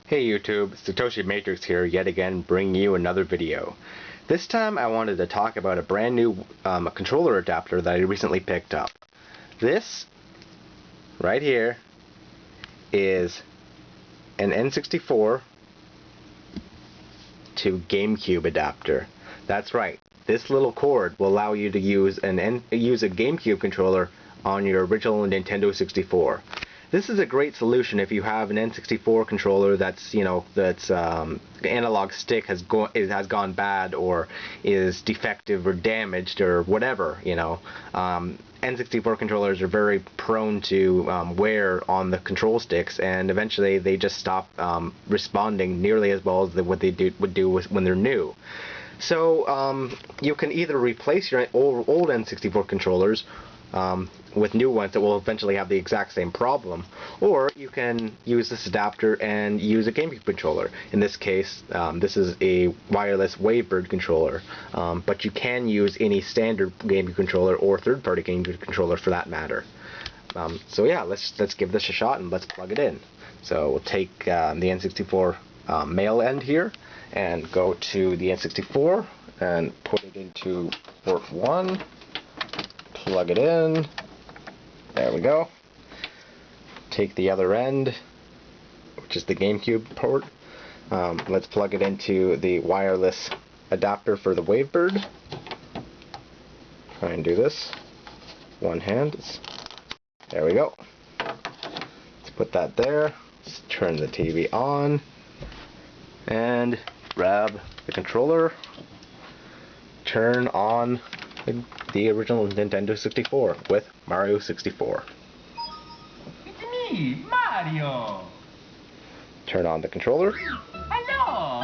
Hey YouTube, Satoshi Matrix here yet again bringing you another video. This time I wanted to talk about a brand new controller adapter that I recently picked up. This right here is an N64 to GameCube adapter. That's right, this little cord will allow you to use a GameCube controller on your original Nintendo 64. This is a great solution if you have an N64 controller that's, the analog stick has gone bad or is defective or damaged or whatever, N64 controllers are very prone to wear on the control sticks, and eventually they just stop responding nearly as well as what they would do when they're new. So you can either replace your old N64 controllers with new ones that will eventually have the exact same problem, or you can use this adapter and use a GameCube controller. In this case, this is a wireless Wavebird controller, but you can use any standard GameCube controller or third-party GameCube controller for that matter. So yeah, let's give this a shot and let's plug it in. So we'll take the N64 male end here and go to the N64 and put it into port 1. Plug it in. There we go. Take the other end, which is the GameCube port. Let's plug it into the wireless adapter for the Wavebird. Try and do this. One hand. There we go. Let's put that there. Let's turn the TV on and grab the controller. Turn on the original Nintendo 64 with Mario 64. It's me, Mario! Turn on the controller. Hello!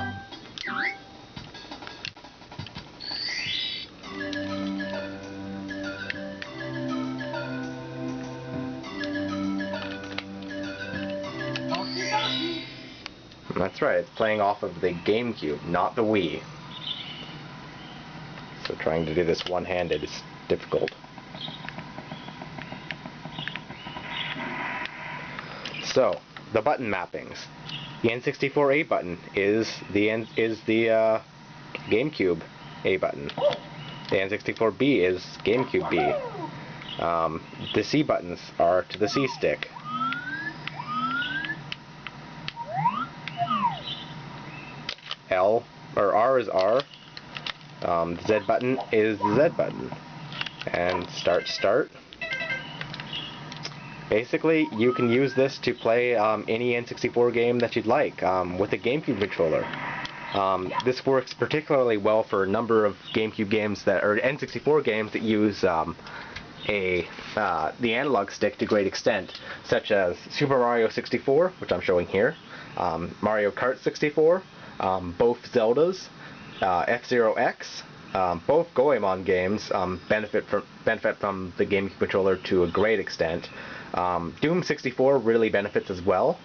That's right, it's playing off of the GameCube, not the Wii. So trying to do this one-handed is difficult. So, the button mappings. The N64 A button is the GameCube A button. The N64 B is GameCube B. The C buttons are to the C stick. R is R. The Z button is the Z button. And start. Basically, you can use this to play any N64 game that you'd like with a GameCube controller. This works particularly well for a number of GameCube games or N64 games that use the analog stick to great extent, such as Super Mario 64, which I'm showing here, Mario Kart 64, both Zeldas, F-Zero X, both Goemon games benefit from the GameCube controller to a great extent. Doom 64 really benefits as well.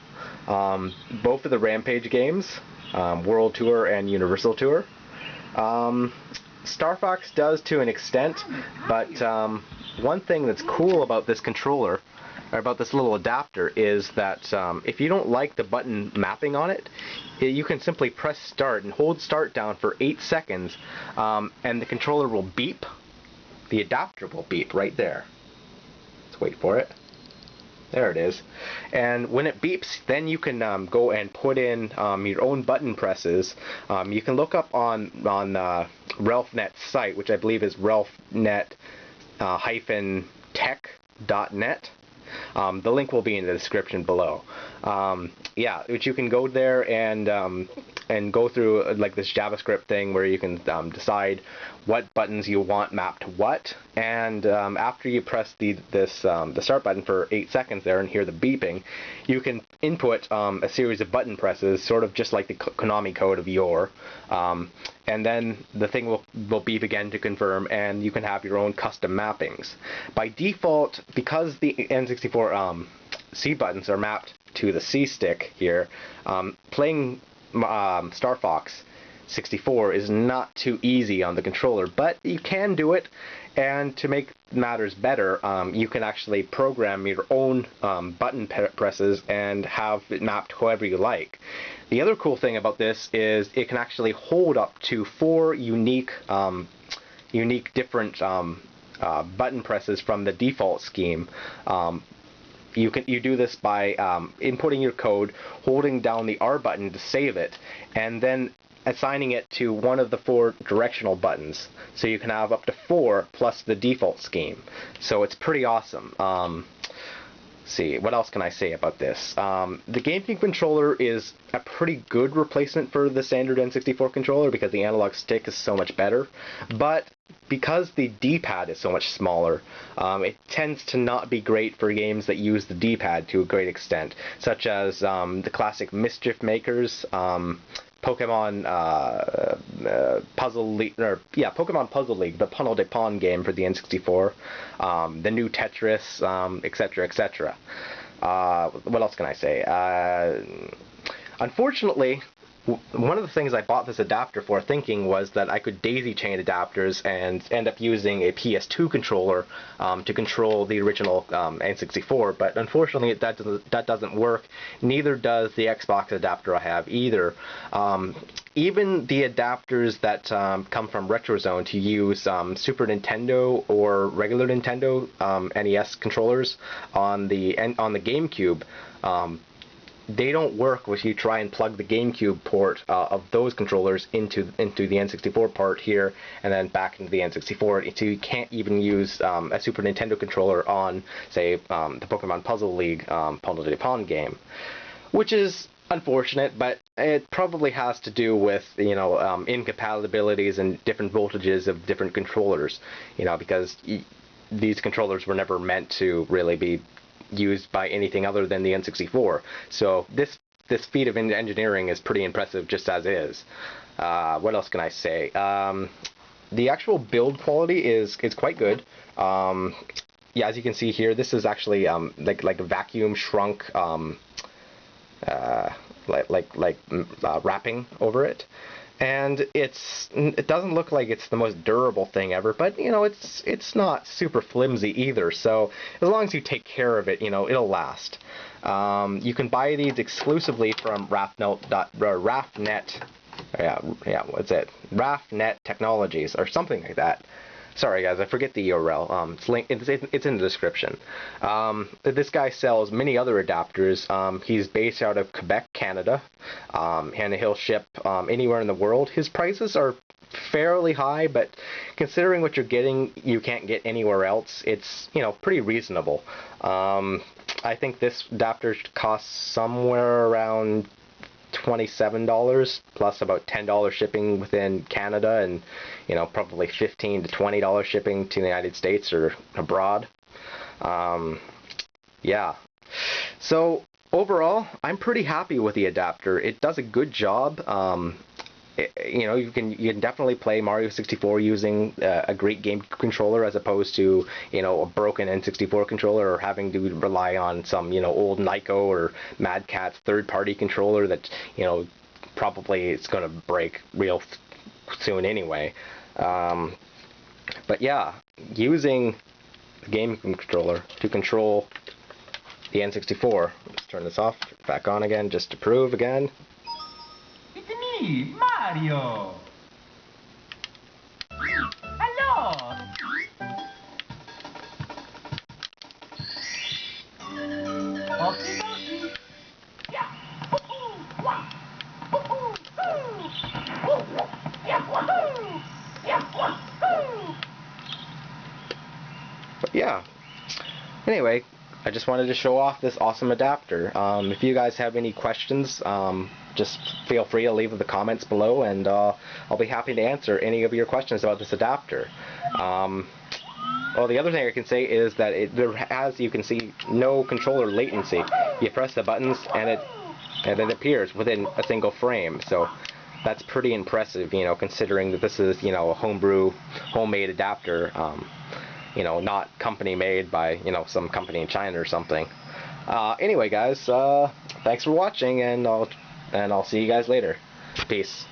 Both of the Rampage games, World Tour and Universal Tour. Star Fox does to an extent, but one thing that's cool about this controller, or about this little adapter, is that if you don't like the button mapping on it, you can simply press start and hold start down for 8 seconds, and the controller will beep. The adapter will beep right there. Let's wait for it. There it is. And when it beeps, then you can go and put in your own button presses. You can look up on RalphNet's site, which I believe is ralphnet-tech.net. The link will be in the description below. Yeah, which you can go there and go through like this JavaScript thing where you can decide what buttons you want mapped to what, and after you press the start button for 8 seconds there and hear the beeping, you can input a series of button presses, sort of just like the Konami code of yore, and then the thing will beep again to confirm, and you can have your own custom mappings. By default, because the N64 C buttons are mapped to the C stick here, playing Star Fox 64 is not too easy on the controller, but you can do it. And to make matters better, you can actually program your own button presses and have it mapped however you like. The other cool thing about this is it can actually hold up to 4 unique different button presses from the default scheme. You do this by inputting your code, holding down the R button to save it, and then assigning it to one of the 4 directional buttons. So you can have up to 4 plus the default scheme. So it's pretty awesome. See, what else can I say about this? The GameCube controller is a pretty good replacement for the standard N64 controller because the analog stick is so much better. But because the D-pad is so much smaller, it tends to not be great for games that use the D-pad to a great extent, such as the classic Mischief Makers, Pokemon Puzzle League, Pokemon Puzzle League, the Punnel de Pon game for the N64, the new Tetris, etc., etc. What else can I say? Unfortunately, one of the things I bought this adapter for thinking was that I could daisy chain adapters and end up using a PS2 controller to control the original N64, but unfortunately that doesn't work. Neither does the Xbox adapter I have either. Even the adapters that come from RetroZone to use Super Nintendo or regular Nintendo NES controllers on the GameCube, they don't work if you try and plug the GameCube port of those controllers into the N64 port here and then back into the N64. So you can't even use a Super Nintendo controller on, say, the Pokemon Puzzle League Punnel de Pon game, which is unfortunate, but it probably has to do with, you know, incompatibilities and different voltages of different controllers, you know, because these controllers were never meant to really be used by anything other than the N64. So this feat of engineering is pretty impressive just as is. What else can I say? The actual build quality is quite good. Yeah, as you can see here, this is actually like a vacuum shrunk wrapping over it. And it doesn't look like it's the most durable thing ever, but you know, it's not super flimsy either. So as long as you take care of it, you know, it'll last. You can buy these exclusively from RAFnet. What's it? RAFnet Technologies or something like that. Sorry guys, I forget the URL. It's in the description. This guy sells many other adapters. He's based out of Quebec, Canada, and he'll ship anywhere in the world. His prices are fairly high, but considering what you're getting, you can't get anywhere else. It's, you know, pretty reasonable. I think this adapter costs somewhere around $27 plus about $10 shipping within Canada, and you know, probably $15 to $20 shipping to the United States or abroad. Yeah, so overall I'm pretty happy with the adapter. It does a good job. You know, you can definitely play Mario 64 using a great game controller as opposed to, you know, a broken N64 controller or having to rely on some, you know, old Nyko or Mad Catz third-party controller that, you know, probably it's going to break real soon anyway. But yeah, using the game controller to control the N64. Let's turn this off, back on again, just to prove again. It's me, Mario. Hello. Okie dokie. Yeah. Woohoo. Wah. Woohoo. Woo. Woo. Yeah. Woohoo. Yeah. Woohoo. But yeah. Anyway, I just wanted to show off this awesome adapter. If you guys have any questions, just feel free to leave in the comments below, and I'll be happy to answer any of your questions about this adapter. Well, the other thing I can say is that there has, you can see, no controller latency. You press the buttons and it appears within a single frame. So that's pretty impressive, you know, considering that this is, you know, a homemade adapter. You know, not company made by, you know, some company in China or something. Anyway, guys, thanks for watching, and I'll see you guys later. Peace.